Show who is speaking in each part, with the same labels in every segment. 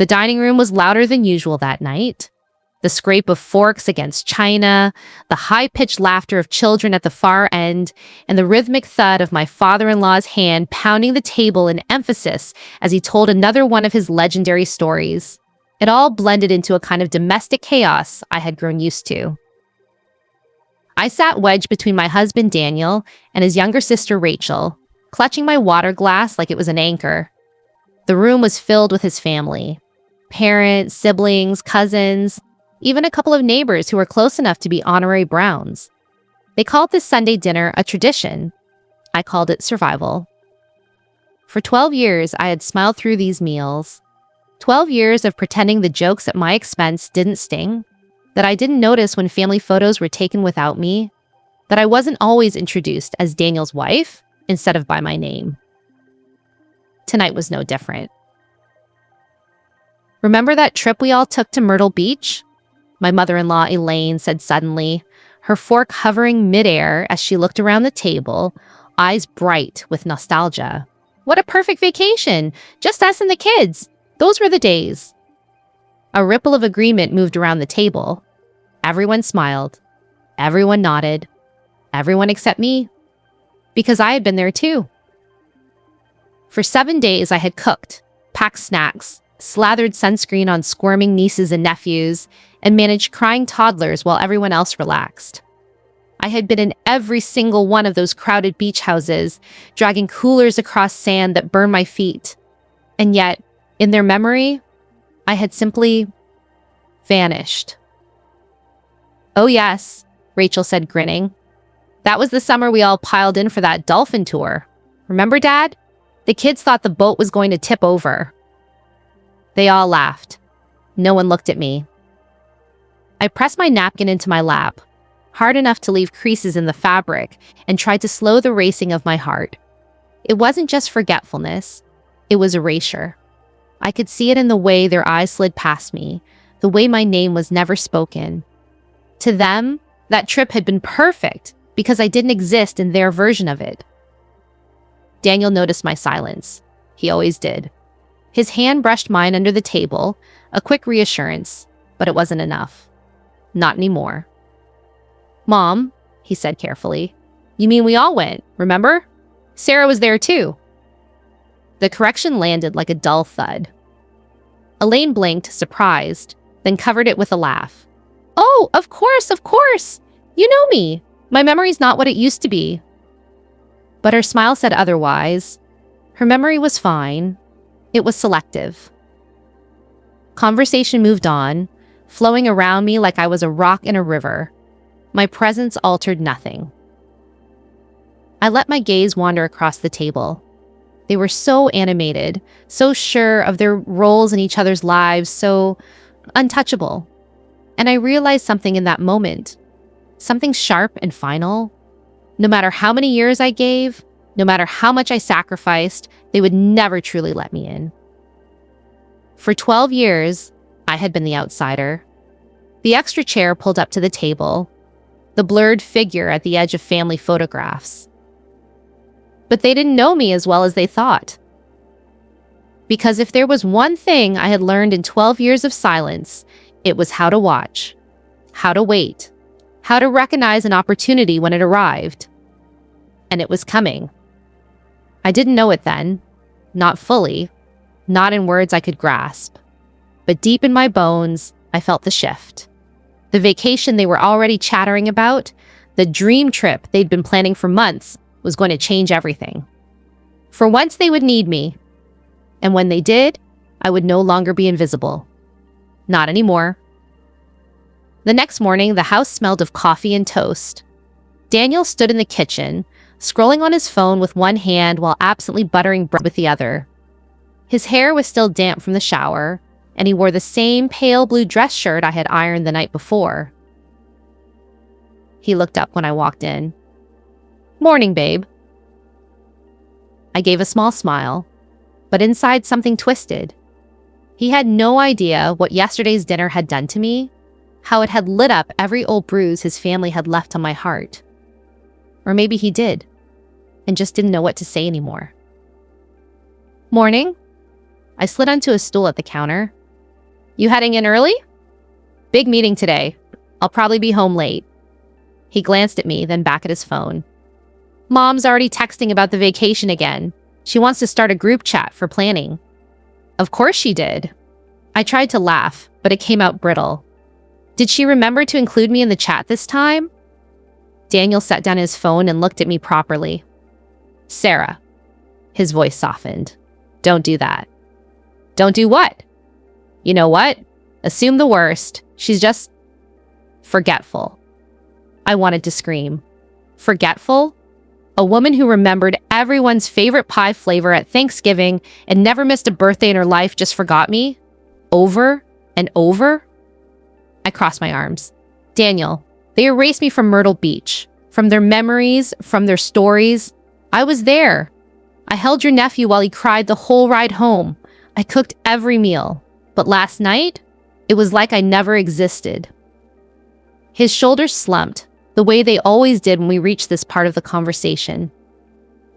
Speaker 1: The dining room was louder than usual that night. The scrape of forks against china, the high-pitched laughter of children at the far end, and the rhythmic thud of my father-in-law's hand pounding the table in emphasis as he told another one of his legendary stories. It all blended into a kind of domestic chaos I had grown used to. I sat wedged between my husband Daniel and his younger sister Rachel, clutching my water glass like it was an anchor. The room was filled with his family. Parents, siblings, cousins, even a couple of neighbors who were close enough to be honorary Browns. They called this Sunday dinner a tradition. I called it survival. For 12 years, I had smiled through these meals. 12 years of pretending the jokes at my expense didn't sting, that I didn't notice when family photos were taken without me, that I wasn't always introduced as Daniel's wife instead of by my name. Tonight was no different. Remember that trip we all took to Myrtle Beach? My mother-in-law, Elaine, said suddenly, her fork hovering midair as she looked around the table, eyes bright with nostalgia. What a perfect vacation! Just us and the kids! Those were the days. A ripple of agreement moved around the table. Everyone smiled. Everyone nodded. Everyone except me. Because I had been there too. For 7 days, I had cooked, packed snacks, slathered sunscreen on squirming nieces and nephews, and managed crying toddlers while everyone else relaxed. I had been in every single one of those crowded beach houses, dragging coolers across sand that burned my feet. And yet, in their memory, I had simply vanished. "Oh yes," Rachel said, grinning. "That was the summer we all piled in for that dolphin tour. Remember, Dad? The kids thought the boat was going to tip over." They all laughed. No one looked at me. I pressed my napkin into my lap, hard enough to leave creases in the fabric, and tried to slow the racing of my heart. It wasn't just forgetfulness. It was erasure. I could see it in the way their eyes slid past me, the way my name was never spoken. To them, that trip had been perfect because I didn't exist in their version of it. Daniel noticed my silence. He always did. His hand brushed mine under the table, a quick reassurance, but it wasn't enough. Not anymore. "Mom," he said carefully, "you mean we all went, remember? Sarah was there too." The correction landed like a dull thud. Elaine blinked, surprised, then covered it with a laugh. "Oh, of course, of course! You know me! My memory's not what it used to be." But her smile said otherwise. Her memory was fine. It was selective. Conversation moved on, flowing around me like I was a rock in a river. My presence altered nothing. I let my gaze wander across the table. They were so animated, so sure of their roles in each other's lives, so untouchable. And I realized something in that moment, something sharp and final. No matter how many years I gave, no matter how much I sacrificed, they would never truly let me in. For 12 years, I had been the outsider. The extra chair pulled up to the table, the blurred figure at the edge of family photographs. But they didn't know me as well as they thought. Because if there was one thing I had learned in 12 years of silence, it was how to watch, how to wait, how to recognize an opportunity when it arrived. And it was coming. I didn't know it then, not fully, not in words I could grasp. But deep in my bones, I felt the shift. The vacation they were already chattering about, the dream trip they'd been planning for months, was going to change everything. For once they would need me. And when they did, I would no longer be invisible. Not anymore. The next morning, the house smelled of coffee and toast. Daniel stood in the kitchen, scrolling on his phone with one hand while absently buttering bread with the other. His hair was still damp from the shower, and he wore the same pale blue dress shirt I had ironed the night before. He looked up when I walked in. "Morning, babe." I gave a small smile, but inside something twisted. He had no idea what yesterday's dinner had done to me, how it had lit up every old bruise his family had left on my heart. Or maybe he did, and just didn't know what to say anymore. "Morning." I slid onto a stool at the counter. You heading in early? Big meeting today. I'll probably be home late. He glanced at me, then back at his phone. Mom's already texting about the vacation again. She wants to start a group chat for planning. Of course she did. I tried to laugh, but it came out brittle. Did she remember to include me in the chat this time? Daniel set down his phone and looked at me properly. Sarah. His voice softened. Don't do that. Don't do what? You know what? Assume the worst. She's just forgetful. I wanted to scream. Forgetful? A woman who remembered everyone's favorite pie flavor at Thanksgiving and never missed a birthday in her life just forgot me? Over and over? I crossed my arms. Daniel, they erased me from Myrtle Beach, from their memories, from their stories. I was there. I held your nephew while he cried the whole ride home. I cooked every meal. But last night, it was like I never existed. His shoulders slumped, the way they always did when we reached this part of the conversation.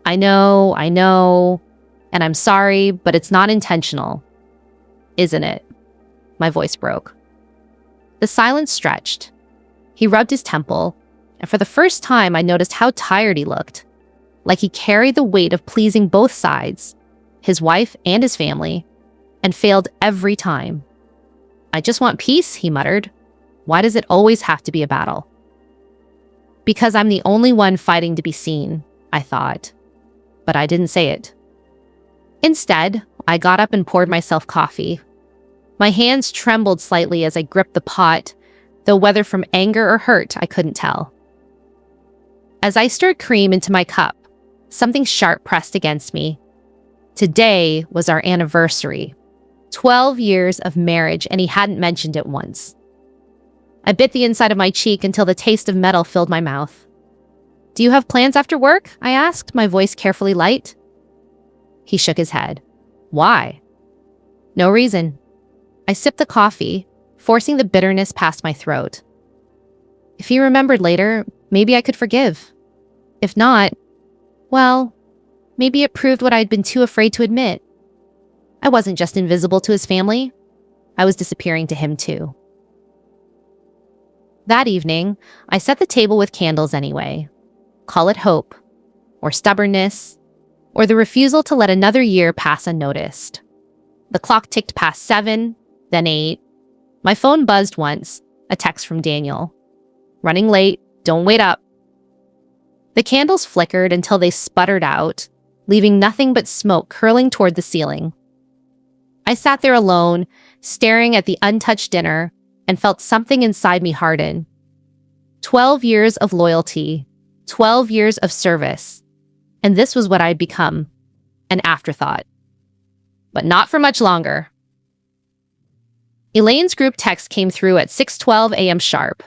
Speaker 1: I know, and I'm sorry, but it's not intentional. Isn't it? My voice broke. The silence stretched. He rubbed his temple, and for the first time I noticed how tired he looked, like he carried the weight of pleasing both sides, his wife and his family, and failed every time. I just want peace, he muttered. Why does it always have to be a battle? Because I'm the only one fighting to be seen, I thought. But I didn't say it. Instead, I got up and poured myself coffee. My hands trembled slightly as I gripped the pot, though whether from anger or hurt, I couldn't tell. As I stirred cream into my cup, something sharp pressed against me. Today was our anniversary. 12 years of marriage, and he hadn't mentioned it once. I bit the inside of my cheek until the taste of metal filled my mouth. Do you have plans after work? I asked, my voice carefully light. He shook his head. Why? No reason. I sipped the coffee, forcing the bitterness past my throat. If he remembered later, maybe I could forgive. If not, well, maybe it proved what I'd been too afraid to admit. I wasn't just invisible to his family. I was disappearing to him too. That evening, I set the table with candles anyway. Call it hope, or stubbornness, or the refusal to let another year pass unnoticed. The clock ticked past 7, then 8. My phone buzzed once, a text from Daniel. Running late, don't wait up. The candles flickered until they sputtered out, leaving nothing but smoke curling toward the ceiling. I sat there alone, staring at the untouched dinner, and felt something inside me harden. 12 years of loyalty, 12 years of service, and this was what I'd become, an afterthought. But not for much longer. Elaine's group text came through at 6:12 a.m. sharp.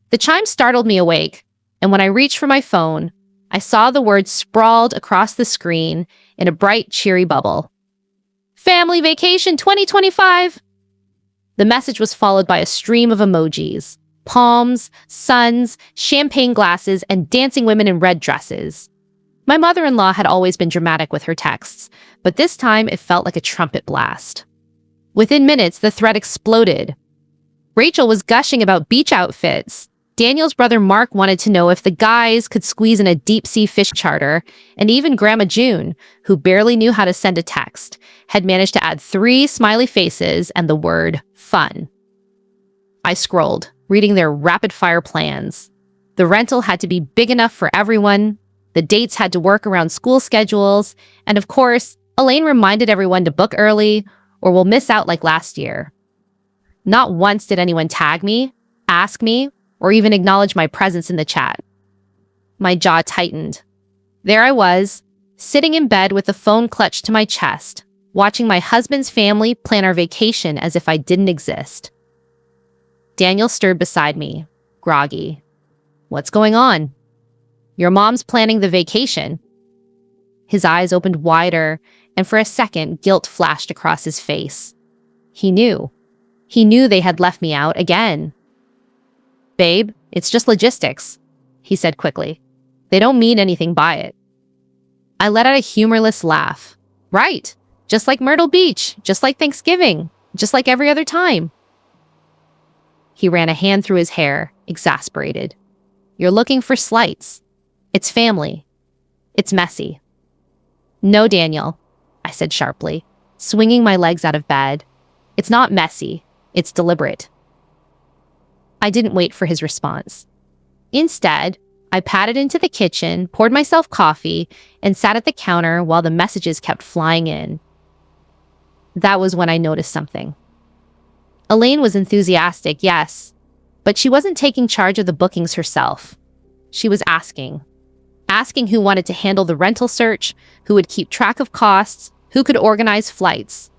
Speaker 1: The chime startled me awake, and when I reached for my phone, I saw the words sprawled across the screen in a bright, cheery bubble. Family Vacation 2025! The message was followed by a stream of emojis. Palms, suns, champagne glasses, and dancing women in red dresses. My mother-in-law had always been dramatic with her texts, but this time it felt like a trumpet blast. Within minutes, the thread exploded. Rachel was gushing about beach outfits. Daniel's brother Mark wanted to know if the guys could squeeze in a deep-sea fish charter, and even Grandma June, who barely knew how to send a text, had managed to add 3 smiley faces and the word fun. I scrolled, reading their rapid-fire plans. The rental had to be big enough for everyone, the dates had to work around school schedules, and of course, Elaine reminded everyone to book early, or we'll miss out like last year. Not once did anyone tag me, ask me, or even acknowledge my presence in the chat. My jaw tightened. There I was, sitting in bed with the phone clutched to my chest, watching my husband's family plan our vacation as if I didn't exist. Daniel stirred beside me, groggy. What's going on? Your mom's planning the vacation. His eyes opened wider, and for a second, guilt flashed across his face. He knew. He knew they had left me out again. Babe, it's just logistics, he said quickly. They don't mean anything by it. I let out a humorless laugh. Right, just like Myrtle Beach, just like Thanksgiving. just like every other time. He ran a hand through his hair, exasperated. You're looking for slights. It's family. It's messy. No, Daniel, I said sharply, swinging my legs out of bed. It's not messy. It's deliberate. I didn't wait for his response. Instead, I padded into the kitchen, poured myself coffee, and sat at the counter while the messages kept flying in. That was when I noticed something. Elaine was enthusiastic, yes, but she wasn't taking charge of the bookings herself. She was asking who wanted to handle the rental search, who would keep track of costs, who could organize flights.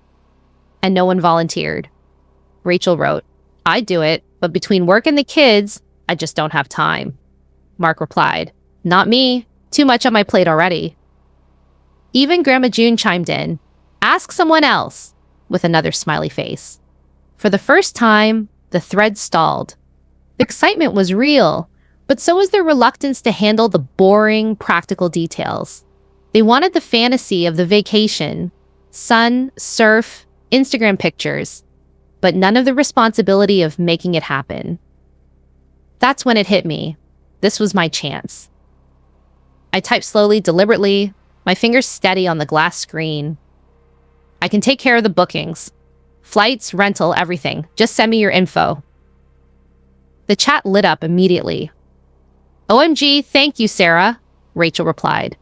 Speaker 1: And no one volunteered. Rachel wrote, I'd do it, but between work and the kids, I just don't have time. Mark replied, not me. Too much on my plate already. Even Grandma June chimed in, ask someone else, with another smiley face. For the first time, the thread stalled. The excitement was real, but so was their reluctance to handle the boring, practical details. They wanted the fantasy of the vacation, sun, surf, Instagram pictures, but none of the responsibility of making it happen. That's when it hit me. This was my chance. I typed slowly, deliberately, my fingers steady on the glass screen. I can take care of the bookings. Flights, rental, everything. Just send me your info. The chat lit up immediately. OMG, thank you, Sarah, Rachel replied.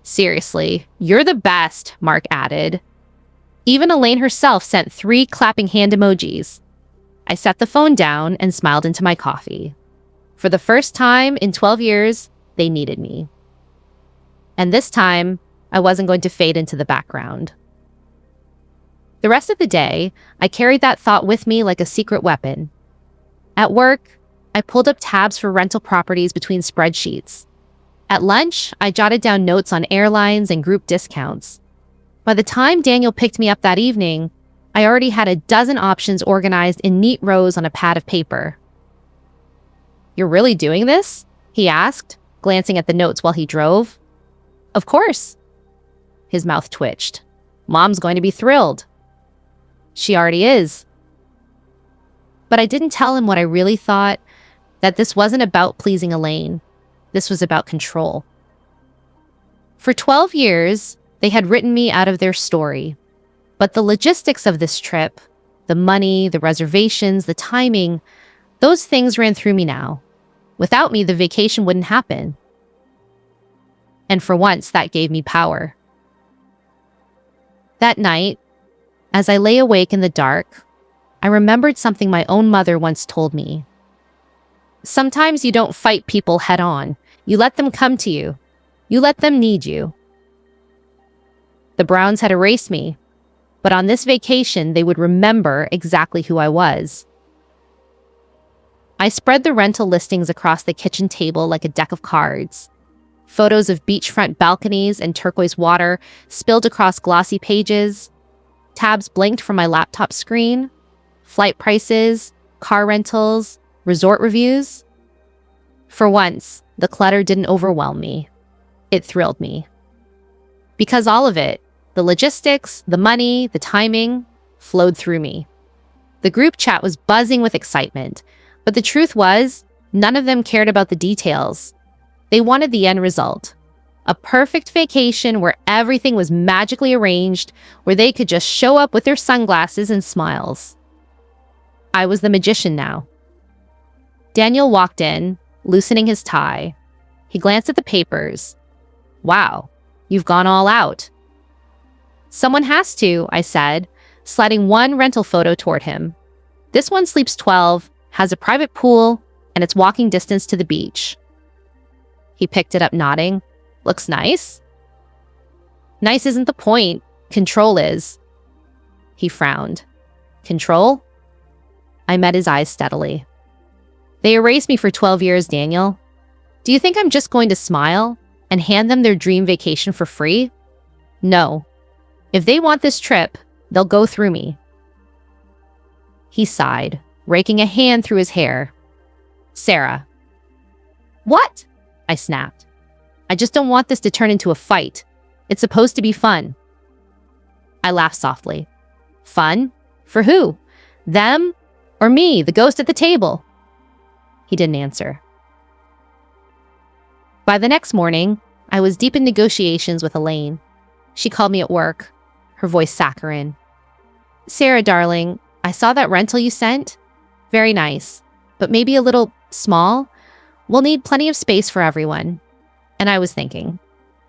Speaker 1: Seriously, you're the best, Mark added. Even Elaine herself sent 3 clapping hand emojis. I set the phone down and smiled into my coffee. For the first time in 12 years, they needed me. And this time, I wasn't going to fade into the background. The rest of the day, I carried that thought with me like a secret weapon. At work, I pulled up tabs for rental properties between spreadsheets. At lunch, I jotted down notes on airlines and group discounts. By the time Daniel picked me up that evening, I already had a dozen options organized in neat rows on a pad of paper. You're really doing this? He asked, glancing at the notes while he drove. Of course. His mouth twitched. Mom's going to be thrilled. She already is. But I didn't tell him what I really thought, that this wasn't about pleasing Elaine. This was about control. For 12 years, they had written me out of their story. But the logistics of this trip, the money, the reservations, the timing, those things ran through me now. Without me, the vacation wouldn't happen. And for once, that gave me power. That night, as I lay awake in the dark, I remembered something my own mother once told me. Sometimes you don't fight people head on. You let them come to you. You let them need you. The Browns had erased me, but on this vacation, they would remember exactly who I was. I spread the rental listings across the kitchen table like a deck of cards. Photos of beachfront balconies and turquoise water spilled across glossy pages. Tabs blinked from my laptop screen. Flight prices, car rentals, resort reviews. For once, the clutter didn't overwhelm me. It thrilled me. Because all of it, the logistics, the money, the timing, flowed through me. The group chat was buzzing with excitement, but the truth was, none of them cared about the details. They wanted the end result. A perfect vacation where everything was magically arranged, where they could just show up with their sunglasses and smiles. I was the magician now. Daniel walked in, loosening his tie. He glanced at the papers. Wow, you've gone all out. Someone has to, I said, sliding one rental photo toward him. This one sleeps 12, has a private pool, and it's walking distance to the beach. He picked it up, nodding. Looks nice. Nice isn't the point. Control is. He frowned. Control? I met his eyes steadily. They erased me for 12 years, Daniel. Do you think I'm just going to smile and hand them their dream vacation for free? No. If they want this trip, they'll go through me. He sighed, raking a hand through his hair. Sarah. What? I snapped. I just don't want this to turn into a fight. It's supposed to be fun. I laughed softly. Fun? For who? Them or me, the ghost at the table? He didn't answer. By the next morning, I was deep in negotiations with Elaine. She called me at work, her voice saccharine. Sarah, darling, I saw that rental you sent. Very nice, but maybe a little small. We'll need plenty of space for everyone. And I was thinking,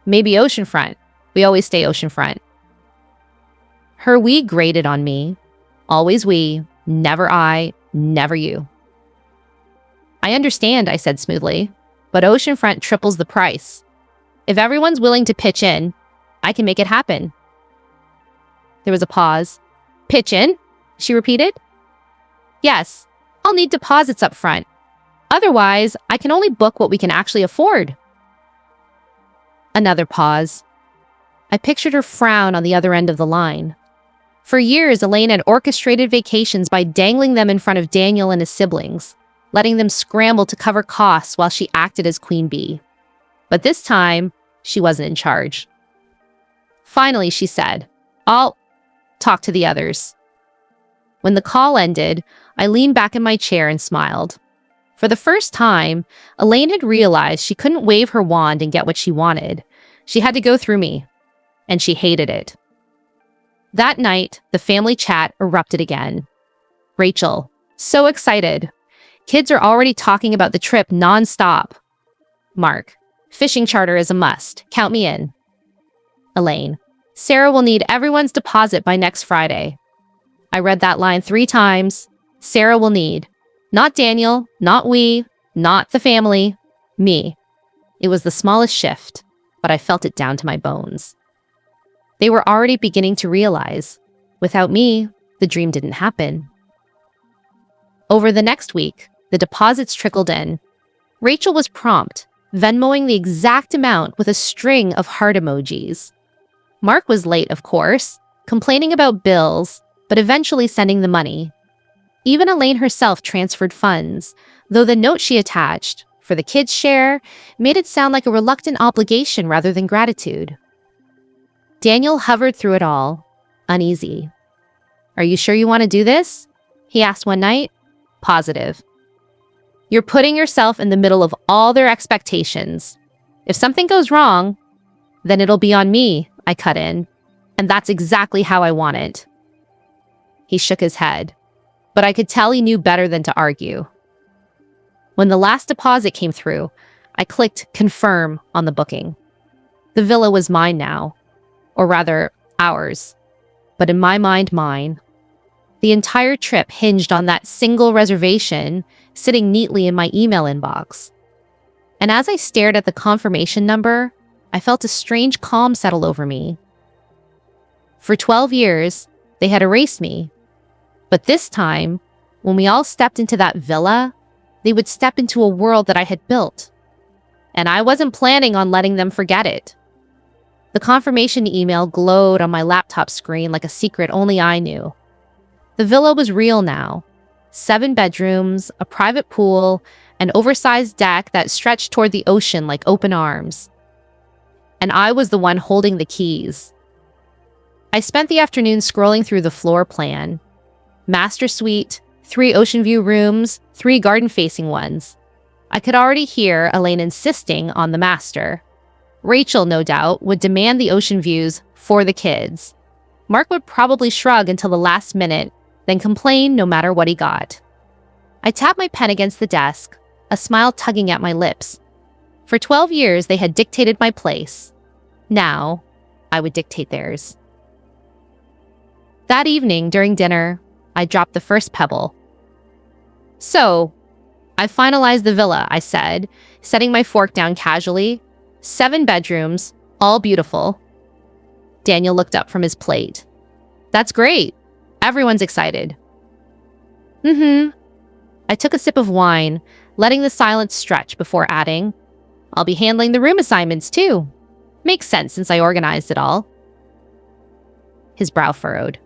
Speaker 1: maybe oceanfront. We always stay oceanfront. Her we grated on me. Always we, never I, never you. I understand, I said smoothly, but oceanfront triples the price. If everyone's willing to pitch in, I can make it happen. There was a pause. Pitch in? She repeated. Yes, I'll need deposits up front. Otherwise, I can only book what we can actually afford. Another pause. I pictured her frown on the other end of the line. For years, Elaine had orchestrated vacations by dangling them in front of Daniel and his siblings, letting them scramble to cover costs while she acted as queen bee. But this time, she wasn't in charge. Finally, she said, I'll talk to the others. When the call ended, I leaned back in my chair and smiled. For the first time, Elaine had realized she couldn't wave her wand and get what she wanted. She had to go through me, and she hated it. That night, the family chat erupted again. Rachel, so excited. Kids are already talking about the trip nonstop. Mark, fishing charter is a must. Count me in. Elaine, Sarah will need everyone's deposit by next Friday. I read that line 3 times. Sarah will need. Not Daniel, not we, not the family, me. It was the smallest shift, but I felt it down to my bones. They were already beginning to realize, without me, the dream didn't happen. Over the next week, the deposits trickled in. Rachel was prompt, Venmoing the exact amount with a string of heart emojis. Mark was late, of course, complaining about bills, but eventually sending the money. Even Elaine herself transferred funds, though the note she attached, for the kids' share, made it sound like a reluctant obligation rather than gratitude. Daniel hovered through it all, uneasy. "Are you sure you want to do this?" he asked one night. "Positive." "You're putting yourself in the middle of all their expectations. If something goes wrong, then it'll be on me," I cut in, "and that's exactly how I want it." He shook his head, but I could tell he knew better than to argue. When the last deposit came through, I clicked confirm on the booking. The villa was mine now, or rather, ours, but in my mind, mine. The entire trip hinged on that single reservation sitting neatly in my email inbox. And as I stared at the confirmation number, I felt a strange calm settle over me. For 12 years, they had erased me. But this time, when we all stepped into that villa, they would step into a world that I had built. And I wasn't planning on letting them forget it. The confirmation email glowed on my laptop screen like a secret only I knew. The villa was real now. 7 bedrooms, a private pool, an oversized deck that stretched toward the ocean like open arms. And I was the one holding the keys. I spent the afternoon scrolling through the floor plan. Master suite, 3 ocean view rooms, 3 garden-facing ones. I could already hear Elaine insisting on the master. Rachel, no doubt, would demand the ocean views for the kids. Mark would probably shrug until the last minute, then complain no matter what he got. I tapped my pen against the desk, a smile tugging at my lips. For 12 years, they had dictated my place. Now, I would dictate theirs. That evening, during dinner, I dropped the first pebble. "So, I finalized the villa," I said, setting my fork down casually. 7 bedrooms, all beautiful. Daniel looked up from his plate. "That's great. Everyone's excited." I took a sip of wine, letting the silence stretch before adding, "I'll be handling the room assignments too. Makes sense since I organized it all." His brow furrowed.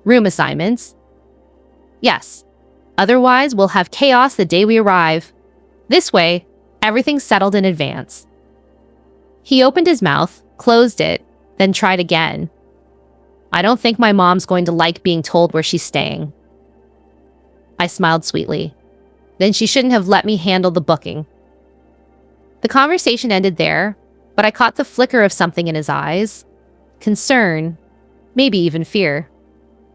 Speaker 1: "Room assignments?" "Yes. Otherwise, we'll have chaos the day we arrive. This way, everything's settled in advance." He opened his mouth, closed it, then tried again. I don't think my mom's going to like being told where she's staying. I smiled sweetly. Then she shouldn't have let me handle the booking. The conversation ended there, but I caught the flicker of something in his eyes. Concern, maybe even fear.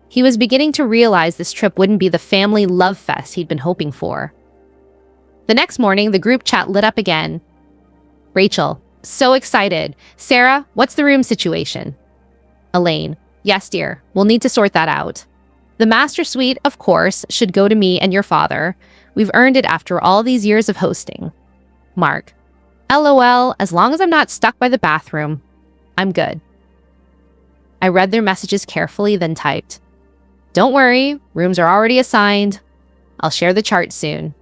Speaker 1: He was beginning to realize this trip wouldn't be the family love fest he'd been hoping for. The next morning, the group chat lit up again. Rachel, so excited. Sarah, what's the room situation? Elaine, yes, dear. We'll need to sort that out. The master suite, of course, should go to me and your father. We've earned it after all these years of hosting. Mark, LOL, as long as I'm not stuck by the bathroom, I'm good. I read their messages carefully, then typed. Don't worry, rooms are already assigned. I'll share the chart soon.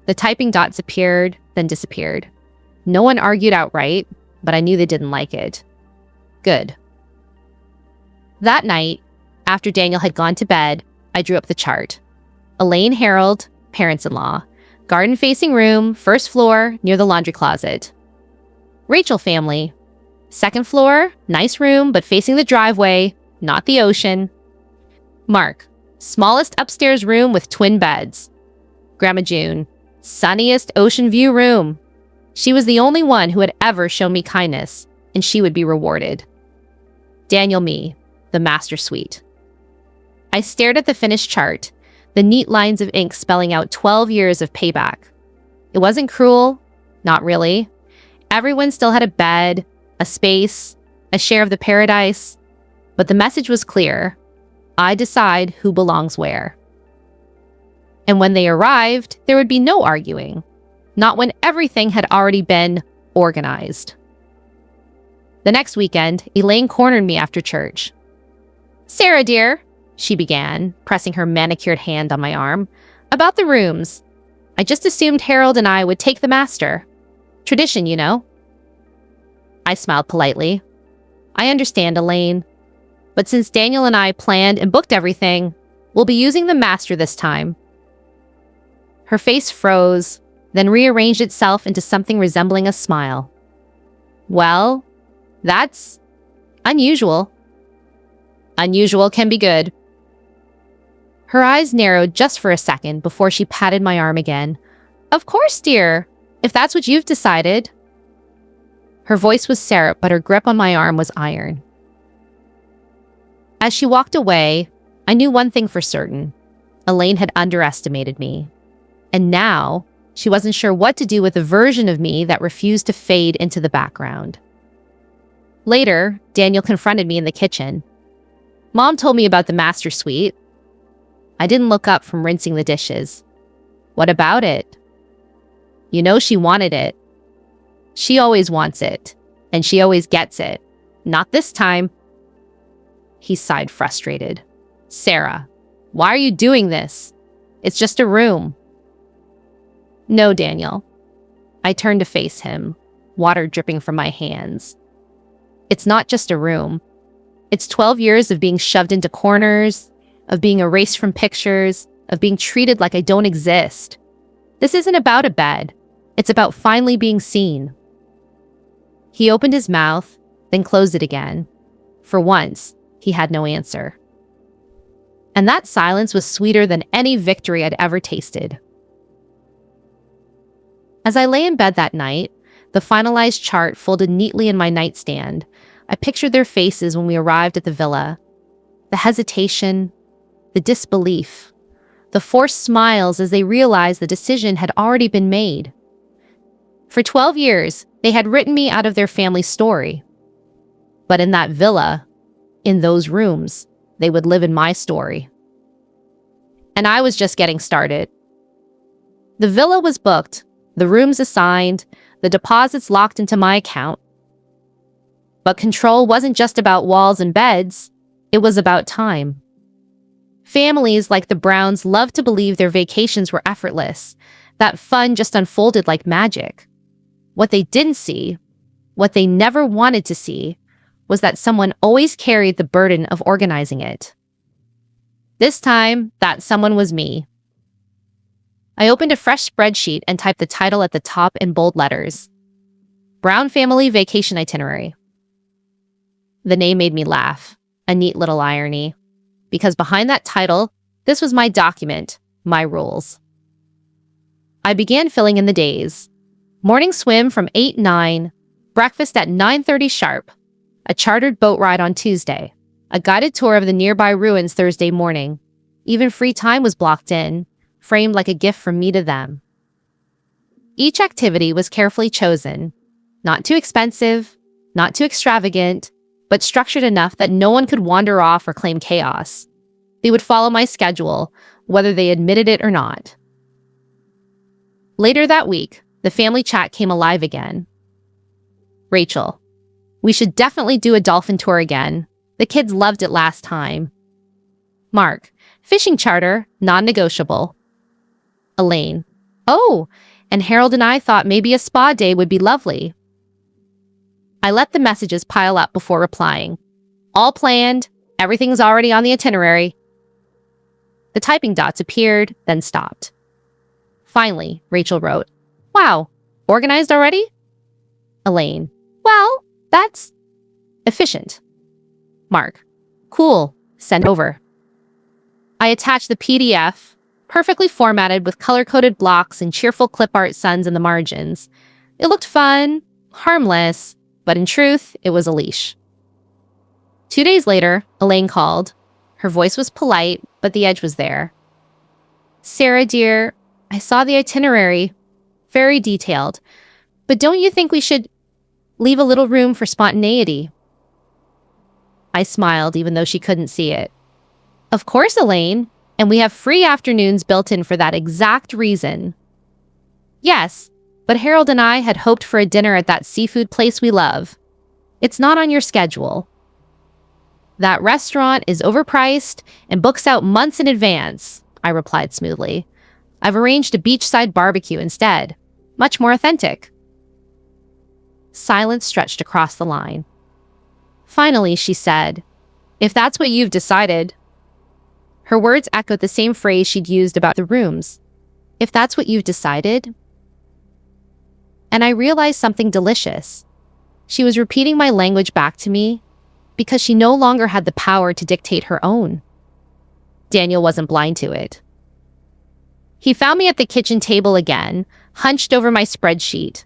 Speaker 1: The typing dots appeared, then disappeared. No one argued outright, but I knew they didn't like it. Good. That night, after Daniel had gone to bed, I drew up the chart. Elaine Harold, parents-in-law. Garden-facing room, first floor, near the laundry closet. Rachel family. Second floor, nice room, but facing the driveway, not the ocean. Mark, smallest upstairs room with twin beds. Grandma June, sunniest ocean view room. She was the only one who had ever shown me kindness, and she would be rewarded. Daniel Me, the master suite. I stared at the finished chart, the neat lines of ink spelling out 12 years of payback. It wasn't cruel, not really. Everyone still had a bed, a space, a share of the paradise, but the message was clear. I decide who belongs where. And when they arrived, there would be no arguing, not when everything had already been organized. The next weekend, Elaine cornered me after church. Sarah, dear, she began, pressing her manicured hand on my arm, about the rooms. I just assumed Harold and I would take the master. Tradition, you know. I smiled politely. I understand, Elaine. But since Daniel and I planned and booked everything, we'll be using the master this time. Her face froze, then rearranged itself into something resembling a smile. Well, that's unusual. Unusual can be good. Her eyes narrowed just for a second before she patted my arm again. Of course, dear, if that's what you've decided. Her voice was syrup, but her grip on my arm was iron. As she walked away, I knew one thing for certain. Elaine had underestimated me. And now, she wasn't sure what to do with the version of me that refused to fade into the background. Later, Daniel confronted me in the kitchen. Mom told me about the master suite. I didn't look up from rinsing the dishes. What about it? You know she wanted it. She always wants it, and she always gets it. Not this time. He sighed, frustrated. Sarah, why are you doing this? It's just a room. No, Daniel. I turned to face him, water dripping from my hands. It's not just a room. It's 12 years of being shoved into corners, of being erased from pictures, of being treated like I don't exist. This isn't about a bed. It's about finally being seen. He opened his mouth, then closed it again. For once, he had no answer. And that silence was sweeter than any victory I'd ever tasted. As I lay in bed that night, the finalized chart folded neatly in my nightstand, I pictured their faces when we arrived at the villa. The hesitation, the disbelief, the forced smiles as they realized the decision had already been made. For 12 years, they had written me out of their family story. But in that villa, in those rooms, they would live in my story. And I was just getting started. The villa was booked, the rooms assigned, the deposits locked into my account. But control wasn't just about walls and beds, it was about time. Families like the Browns loved to believe their vacations were effortless, that fun just unfolded like magic. What they didn't see, what they never wanted to see, was that someone always carried the burden of organizing it. This time, that someone was me. I opened a fresh spreadsheet and typed the title at the top in bold letters. Brown Family Vacation Itinerary. The name made me laugh. A neat little irony. Because behind that title, this was my document, my rules. I began filling in the days. Morning swim from 8-9, breakfast at 9:30 sharp, a chartered boat ride on Tuesday, a guided tour of the nearby ruins Thursday morning. Even free time was blocked in, framed like a gift from me to them. Each activity was carefully chosen, not too expensive, not too extravagant, but structured enough that no one could wander off or claim chaos. They would follow my schedule, whether they admitted it or not. Later that week, the family chat came alive again. Rachel, we should definitely do a dolphin tour again. The kids loved it last time. Mark, fishing charter, non-negotiable. Elaine, oh, and Harold and I thought maybe a spa day would be lovely. I let the messages pile up before replying. All planned, everything's already on the itinerary. The typing dots appeared, then stopped. Finally, Rachel wrote, wow, organized already? Elaine, well, that's efficient. Mark, cool, send over. I attached the PDF, perfectly formatted with color-coded blocks and cheerful clip art suns in the margins. It looked fun, harmless, but in truth, it was a leash. 2 days later, Elaine called. Her voice was polite, but the edge was there. Sarah, dear, I saw the itinerary. Very detailed. But don't you think we should leave a little room for spontaneity? I smiled, even though she couldn't see it. Of course, Elaine. And we have free afternoons built in for that exact reason. Yes, but Harold and I had hoped for a dinner at that seafood place we love. It's not on your schedule. That restaurant is overpriced and books out months in advance, I replied smoothly. I've arranged a beachside barbecue instead. Much more authentic. Silence stretched across the line. Finally, she said, if that's what you've decided. Her words echoed the same phrase she'd used about the rooms. If that's what you've decided. And I realized something delicious. She was repeating my language back to me because she no longer had the power to dictate her own. Daniel wasn't blind to it. He found me at the kitchen table again, hunched over my spreadsheet.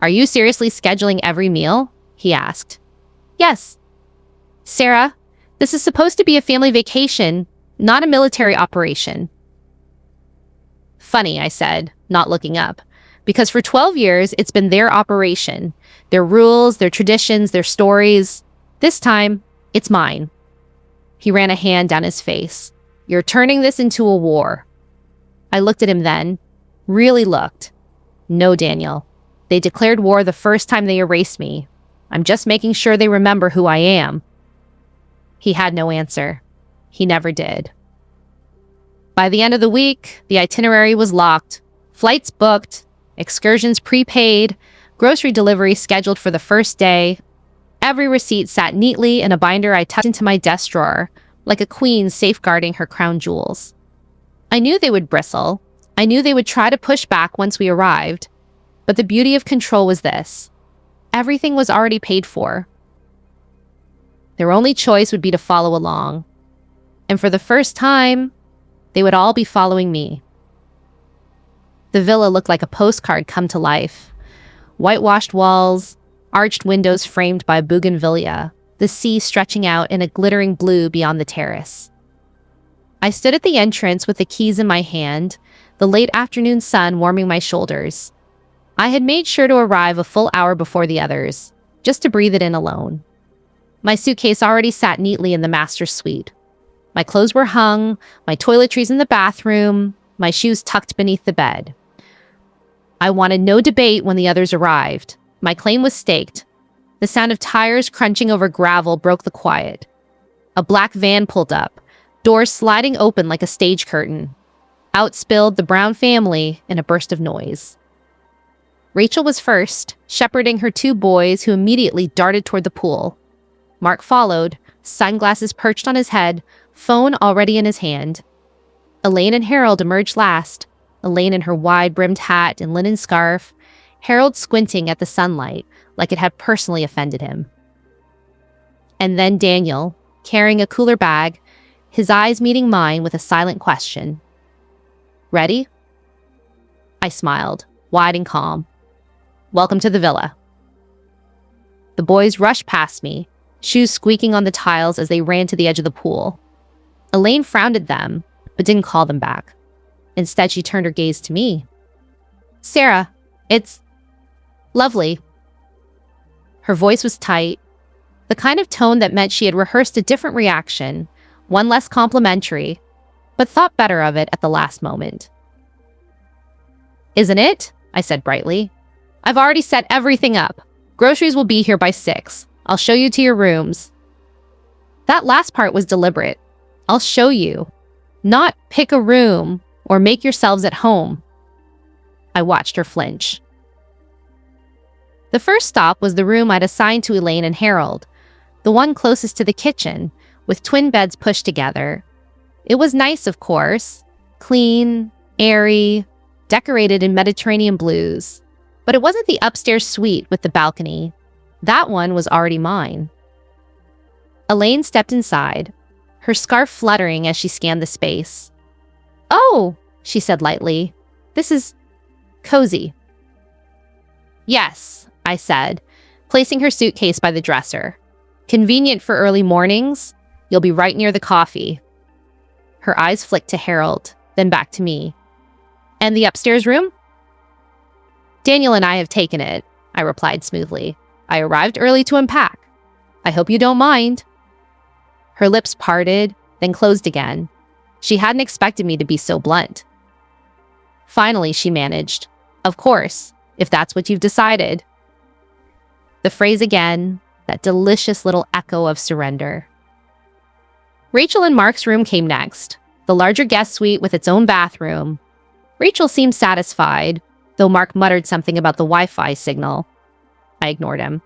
Speaker 1: Are you seriously scheduling every meal? He asked. Yes. Sarah, this is supposed to be a family vacation, not a military operation. Funny, I said, not looking up, because for 12 years, it's been their operation, their rules, their traditions, their stories. This time, it's mine. He ran a hand down his face. You're turning this into a war. I looked at him then, really looked. No, Daniel. They declared war the first time they erased me. I'm just making sure they remember who I am. He had no answer. He never did. By the end of the week, the itinerary was locked, flights booked, excursions prepaid, grocery delivery scheduled for the first day. Every receipt sat neatly in a binder I tucked into my desk drawer, like a queen safeguarding her crown jewels. I knew they would bristle. I knew they would try to push back once we arrived. But the beauty of control was this. Everything was already paid for. Their only choice would be to follow along. And for the first time, they would all be following me. The villa looked like a postcard come to life. Whitewashed walls, arched windows framed by bougainvillea, the sea stretching out in a glittering blue beyond the terrace. I stood at the entrance with the keys in my hand, the late afternoon sun warming my shoulders. I had made sure to arrive a full hour before the others, just to breathe it in alone. My suitcase already sat neatly in the master's suite. My clothes were hung, my toiletries in the bathroom, my shoes tucked beneath the bed. I wanted no debate when the others arrived. My claim was staked. The sound of tires crunching over gravel broke the quiet. A black van pulled up, doors sliding open like a stage curtain. Out spilled the Brown family in a burst of noise. Rachel was first, shepherding her 2 boys who immediately darted toward the pool. Mark followed, sunglasses perched on his head, phone already in his hand. Elaine and Harold emerged last, Elaine in her wide-brimmed hat and linen scarf, Harold squinting at the sunlight like it had personally offended him. And then Daniel, carrying a cooler bag, his eyes meeting mine with a silent question. "Ready?" I smiled, wide and calm. "Welcome to the villa." The boys rushed past me, shoes squeaking on the tiles as they ran to the edge of the pool. Elaine frowned at them, but didn't call them back. Instead, she turned her gaze to me. "Sarah, it's lovely." Her voice was tight, the kind of tone that meant she had rehearsed a different reaction, one less complimentary, but thought better of it at the last moment. "Isn't it?" I said brightly. "I've already set everything up. Groceries will be here by 6. I'll show you to your rooms." That last part was deliberate. I'll show you. Not pick a room or make yourselves at home. I watched her flinch. The first stop was the room I'd assigned to Elaine and Harold, the one closest to the kitchen, with twin beds pushed together. It was nice, of course. Clean, airy, decorated in Mediterranean blues. But it wasn't the upstairs suite with the balcony. That one was already mine. Elaine stepped inside, her scarf fluttering as she scanned the space. "Oh," she said lightly, "this is cozy." "Yes," I said, placing her suitcase by the dresser. "Convenient for early mornings. You'll be right near the coffee." Her eyes flicked to Harold, then back to me. "And the upstairs room?" "Daniel and I have taken it," I replied smoothly. "I arrived early to unpack. I hope you don't mind." Her lips parted, then closed again. She hadn't expected me to be so blunt. Finally, she managed. "Of course, if that's what you've decided." The phrase again, that delicious little echo of surrender. Rachel and Mark's room came next, the larger guest suite with its own bathroom. Rachel seemed satisfied, though Mark muttered something about the Wi-Fi signal. I ignored him.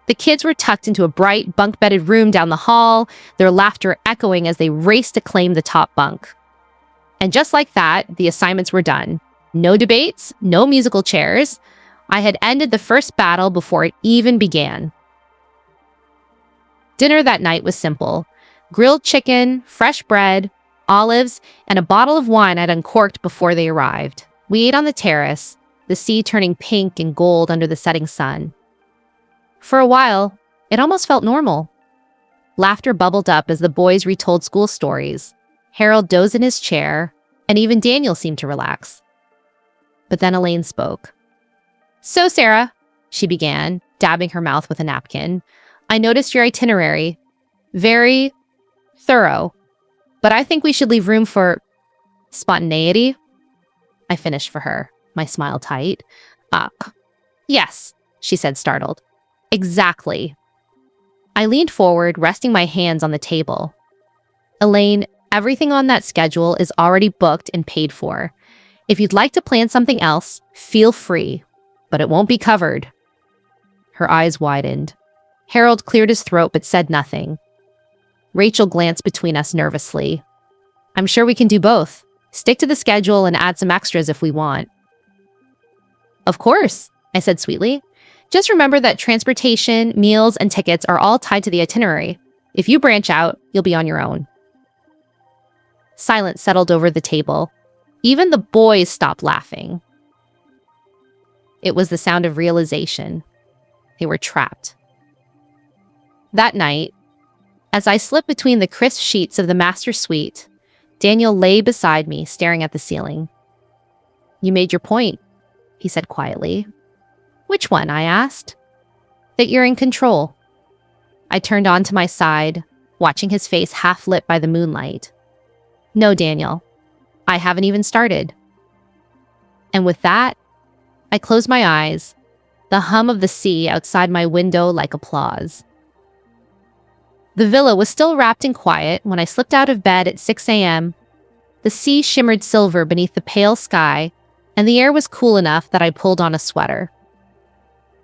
Speaker 1: The kids were tucked into a bright, bunk-bedded room down the hall, their laughter echoing as they raced to claim the top bunk. And just like that, the assignments were done. No debates, no musical chairs. I had ended the first battle before it even began. Dinner that night was simple. Grilled chicken, fresh bread, olives, and a bottle of wine I'd uncorked before they arrived. We ate on the terrace, the sea turning pink and gold under the setting sun. For a while, it almost felt normal. Laughter bubbled up as the boys retold school stories. Harold dozed in his chair, and even Daniel seemed to relax. But then Elaine spoke. "So, Sarah," she began, dabbing her mouth with a napkin, "I noticed your itinerary. Very thorough. But I think we should leave room for spontaneity." I finished for her, my smile tight. Yes," she said, startled. "Exactly." I leaned forward, resting my hands on the table. "Elaine, everything on that schedule is already booked and paid for. If you'd like to plan something else, feel free, but it won't be covered." Her eyes widened. Harold cleared his throat but said nothing. Rachel glanced between us nervously. "I'm sure we can do both. Stick to the schedule and add some extras if we want." "Of course," I said sweetly. "Just remember that transportation, meals, and tickets are all tied to the itinerary. If you branch out, you'll be on your own." Silence settled over the table. Even the boys stopped laughing. It was the sound of realization. They were trapped. That night, as I slipped between the crisp sheets of the master suite, Daniel lay beside me, staring at the ceiling. "You made your point," he said quietly. "Which one?" I asked. "That you're in control." I turned on to my side, watching his face half lit by the moonlight. "No, Daniel, I haven't even started." And with that, I closed my eyes, the hum of the sea outside my window like applause. The villa was still wrapped in quiet when I slipped out of bed at 6 a.m. The sea shimmered silver beneath the pale sky, and the air was cool enough that I pulled on a sweater.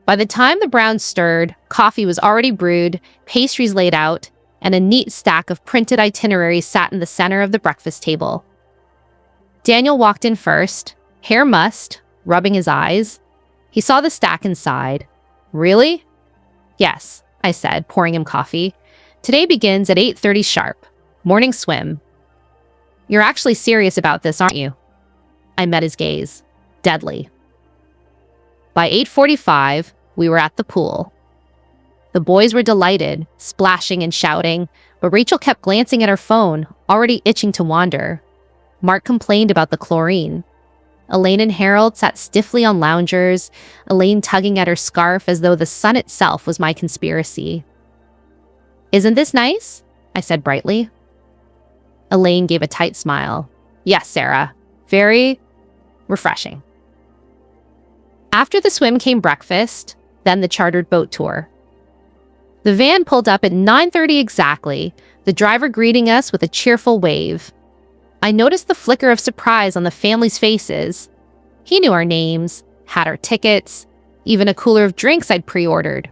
Speaker 1: By the time the Browns stirred, coffee was already brewed, pastries laid out, and a neat stack of printed itineraries sat in the center of the breakfast table. Daniel walked in first, hair mussed, rubbing his eyes. He saw the stack and sighed. "Really?" "Yes," I said, pouring him coffee. Today begins at 8:30 sharp. Morning swim. You're actually serious about this, aren't you? I met his gaze. Deadly. By 8:45, we were at the pool. The boys were delighted, splashing and shouting, but Rachel kept glancing at her phone, already itching to wander. Mark complained about the chlorine. Elaine and Harold sat stiffly on loungers, Elaine tugging at her scarf as though the sun itself was my conspiracy. "Isn't this nice?" I said brightly. Elaine gave a tight smile. "Yes, Sarah. Very refreshing." After the swim came breakfast, then the chartered boat tour. The van pulled up at 9:30 exactly, the driver greeting us with a cheerful wave. I noticed the flicker of surprise on the family's faces. He knew our names, had our tickets, even a cooler of drinks I'd pre-ordered.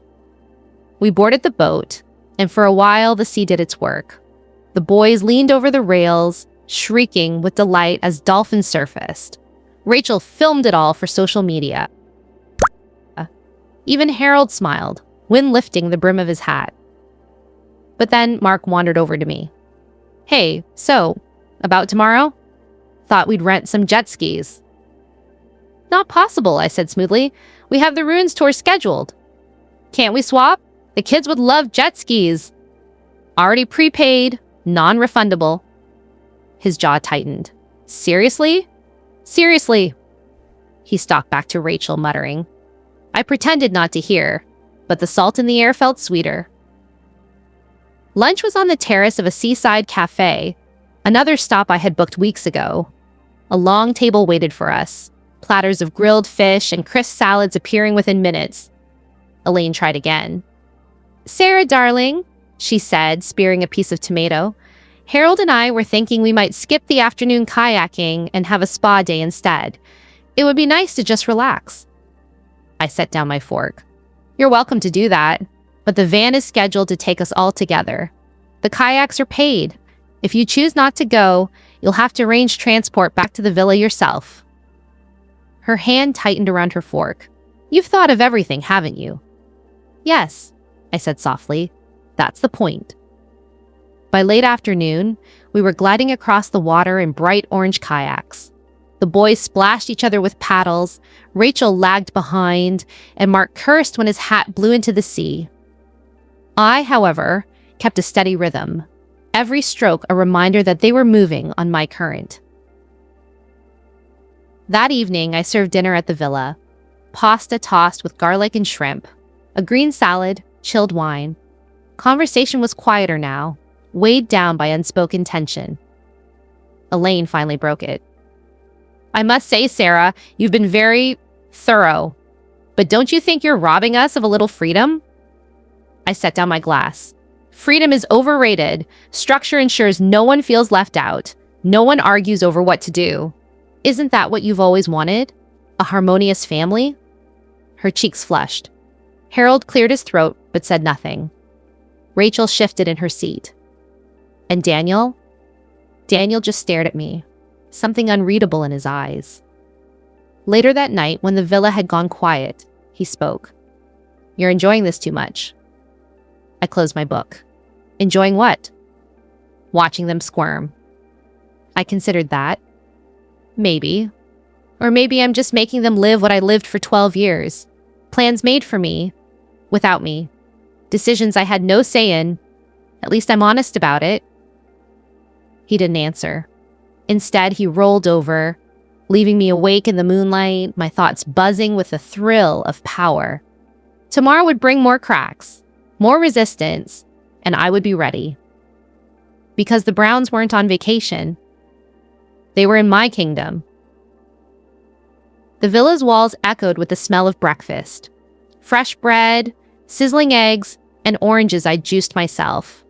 Speaker 1: We boarded the boat, and for a while the sea did its work. The boys leaned over the rails, shrieking with delight as dolphins surfaced. Rachel filmed it all for social media. Even Harold smiled, wind lifting the brim of his hat. But then Mark wandered over to me. "Hey, so, about tomorrow? Thought we'd rent some jet skis." "Not possible," I said smoothly. "We have the Ruins tour scheduled." "Can't we swap? The kids would love jet skis." "Already prepaid, non-refundable." His jaw tightened. "Seriously?" "Seriously." He stalked back to Rachel, muttering. I pretended not to hear, but the salt in the air felt sweeter. Lunch was on the terrace of a seaside cafe, another stop I had booked weeks ago. A long table waited for us, platters of grilled fish and crisp salads appearing within minutes. Elaine tried again. "Sarah, darling," she said, spearing a piece of tomato, "Harold and I were thinking we might skip the afternoon kayaking and have a spa day instead. It would be nice to just relax." I set down my fork. "You're welcome to do that, but the van is scheduled to take us all together. The kayaks are paid. If you choose not to go, you'll have to arrange transport back to the villa yourself." Her hand tightened around her fork. "You've thought of everything, haven't you?" "Yes," I said softly. "That's the point." By late afternoon, we were gliding across the water in bright orange kayaks. The boys splashed each other with paddles, Rachel lagged behind, and Mark cursed when his hat blew into the sea. I, however, kept a steady rhythm, every stroke a reminder that they were moving on my current. That evening, I served dinner at the villa. Pasta tossed with garlic and shrimp, a green salad, chilled wine. Conversation was quieter now, weighed down by unspoken tension. Elaine finally broke it. "I must say, Sarah, you've been very thorough. But don't you think you're robbing us of a little freedom?" I set down my glass. "Freedom is overrated. Structure ensures no one feels left out. No one argues over what to do. Isn't that what you've always wanted? A harmonious family?" Her cheeks flushed. Harold cleared his throat but said nothing. Rachel shifted in her seat. "And Daniel?" Daniel just stared at me, something unreadable in his eyes. Later that night, when the villa had gone quiet, he spoke. "You're enjoying this too much." I closed my book. "Enjoying what?" "Watching them squirm." I considered that. Maybe. Or maybe I'm just making them live what I lived for 12 years. Plans made for me, without me. Decisions I had no say in. At least I'm honest about it. He didn't answer. Instead, he rolled over, leaving me awake in the moonlight, my thoughts buzzing with the thrill of power. Tomorrow would bring more cracks, more resistance, and I would be ready. Because the Browns weren't on vacation. They were in my kingdom. The villa's walls echoed with the smell of breakfast. Fresh bread, sizzling eggs, and oranges I'd juiced myself.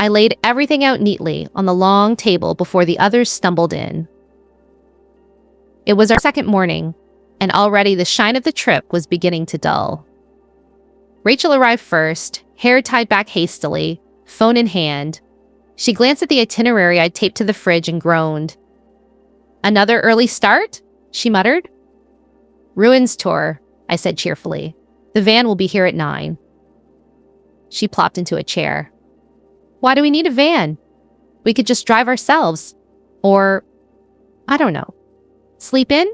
Speaker 1: I laid everything out neatly on the long table before the others stumbled in. It was our second morning, and already the shine of the trip was beginning to dull. Rachel arrived first, hair tied back hastily, phone in hand. She glanced at the itinerary I'd taped to the fridge and groaned. "Another early start?" she muttered. "Ruins tour," I said cheerfully. "The van will be here at 9. She plopped into a chair. Why do we need a van? We could just drive ourselves. Or, I don't know, sleep in?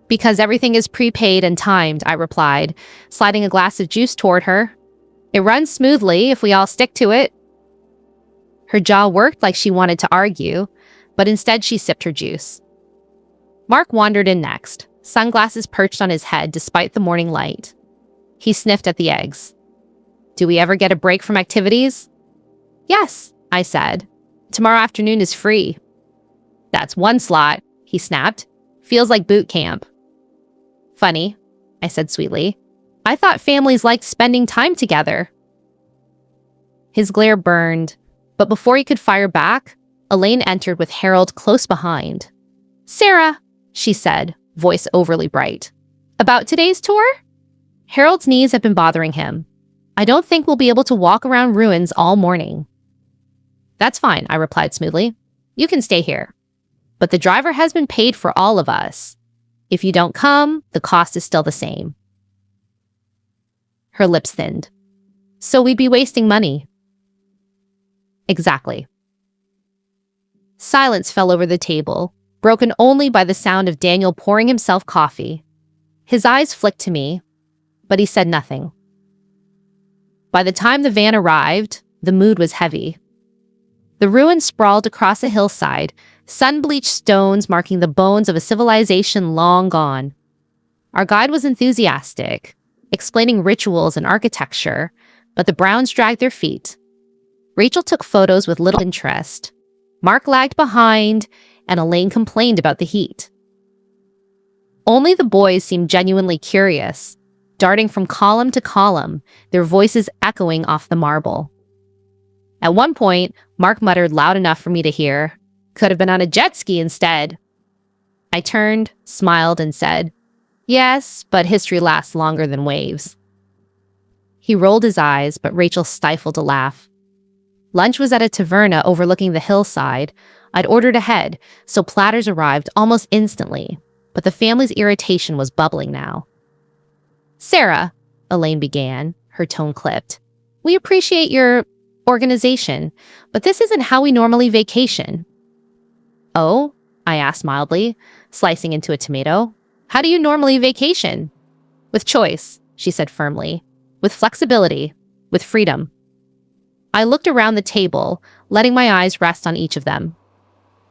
Speaker 1: Because everything is prepaid and timed, I replied, sliding a glass of juice toward her. It runs smoothly if we all stick to it. Her jaw worked like she wanted to argue, but instead she sipped her juice. Mark wandered in next, sunglasses perched on his head despite the morning light. He sniffed at the eggs. Do we ever get a break from activities? Yes, I said. Tomorrow afternoon is free. That's one slot, he snapped. Feels like boot camp. Funny, I said sweetly. I thought families liked spending time together. His glare burned, but before he could fire back, Elaine entered with Harold close behind. Sarah, she said, voice overly bright. About today's tour? Harold's knees have been bothering him. I don't think we'll be able to walk around ruins all morning. That's fine, I replied smoothly. You can stay here. But the driver has been paid for all of us. If you don't come, the cost is still the same. Her lips thinned. So we'd be wasting money. Exactly. Silence fell over the table, broken only by the sound of Daniel pouring himself coffee. His eyes flicked to me, but he said nothing. By the time the van arrived, the mood was heavy. The ruins sprawled across a hillside, sun-bleached stones marking the bones of a civilization long gone. Our guide was enthusiastic, explaining rituals and architecture, but the Browns dragged their feet. Rachel took photos with little interest. Mark lagged behind, and Elaine complained about the heat. Only the boys seemed genuinely curious, darting from column to column, their voices echoing off the marble. At one point, Mark muttered loud enough for me to hear, "Could have been on a jet ski instead." I turned, smiled, and said, "Yes, but history lasts longer than waves." He rolled his eyes, but Rachel stifled a laugh. Lunch was at a taverna overlooking the hillside. I'd ordered ahead, so platters arrived almost instantly, but the family's irritation was bubbling now. Sarah, Elaine began, her tone clipped. We appreciate your organization, but this isn't how we normally vacation. Oh? I asked mildly, slicing into a tomato. How do you normally vacation? With choice, she said firmly. With flexibility. With freedom. I looked around the table, letting my eyes rest on each of them.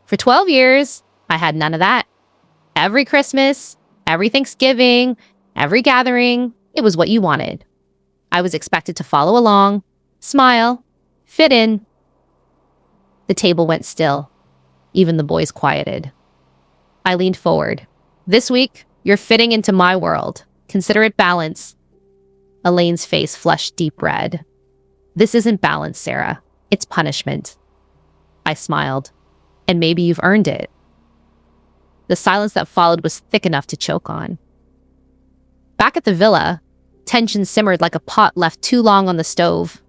Speaker 1: For 12 years, I had none of that. Every Christmas, every Thanksgiving, every gathering, it was what you wanted. I was expected to follow along, smile, fit in. The table went still. Even the boys quieted. I leaned forward. This week, you're fitting into my world. Consider it balance. Elaine's face flushed deep red. This isn't balance, Sarah. It's punishment. I smiled. And maybe you've earned it. The silence that followed was thick enough to choke on. Back at the villa, tension simmered like a pot left too long on the stove.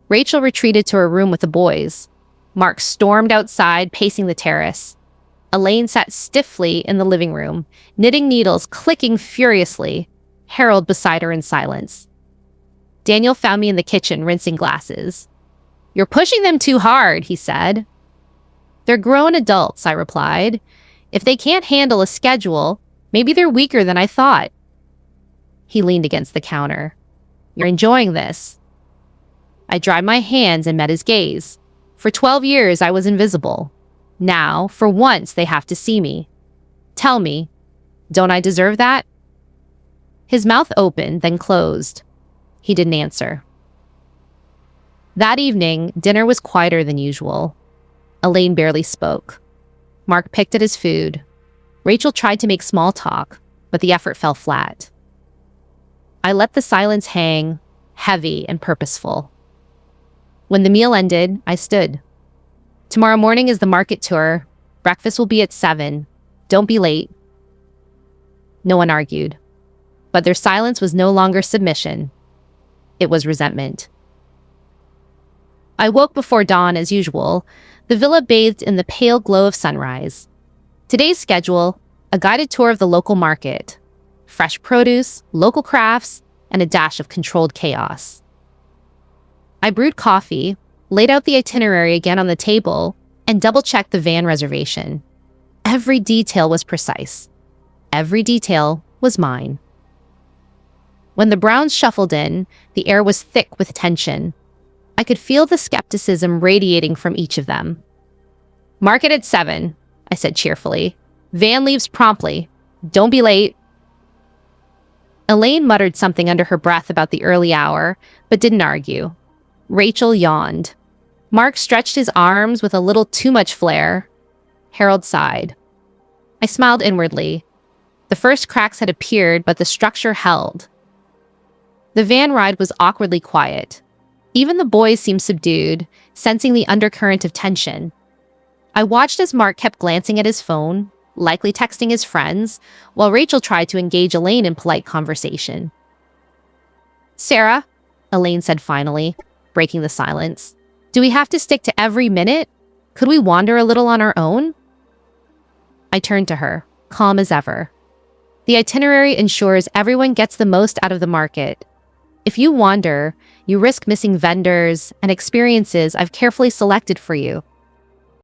Speaker 1: Rachel retreated to her room with the boys. Mark stormed outside, pacing the terrace. Elaine sat stiffly in the living room, knitting needles clicking furiously, Harold beside her in silence. Daniel found me in the kitchen, rinsing glasses. You're pushing them too hard, he said. They're grown adults, I replied. If they can't handle a schedule, maybe they're weaker than I thought. He leaned against the counter. You're enjoying this. I dried my hands and met his gaze. For 12 years, I was invisible. Now, for once, they have to see me. Tell me, don't I deserve that? His mouth opened, then closed. He didn't answer. That evening, dinner was quieter than usual. Elaine barely spoke. Mark picked at his food. Rachel tried to make small talk, but the effort fell flat. I let the silence hang, heavy and purposeful. When the meal ended, I stood. Tomorrow morning is the market tour. Breakfast will be at 7. Don't be late. No one argued. But their silence was no longer submission. It was resentment. I woke before dawn as usual, the villa bathed in the pale glow of sunrise. Today's schedule, a guided tour of the local market. Fresh produce, local crafts, and a dash of controlled chaos. I brewed coffee, laid out the itinerary again on the table, and double-checked the van reservation. Every detail was precise. Every detail was mine. When the Browns shuffled in, the air was thick with tension. I could feel the skepticism radiating from each of them. "Mark it at 7, I said cheerfully. "Van leaves promptly. Don't be late." Elaine muttered something under her breath about the early hour, but didn't argue. Rachel yawned. Mark stretched his arms with a little too much flair. Harold sighed. I smiled inwardly. The first cracks had appeared, but the structure held. The van ride was awkwardly quiet. Even the boys seemed subdued, sensing the undercurrent of tension. I watched as Mark kept glancing at his phone, likely texting his friends, while Rachel tried to engage Elaine in polite conversation. "Sarah," Elaine said finally, breaking the silence, "do we have to stick to every minute? Could we wander a little on our own?" I turned to her, calm as ever. "The itinerary ensures everyone gets the most out of the market. If you wander, you risk missing vendors and experiences I've carefully selected for you.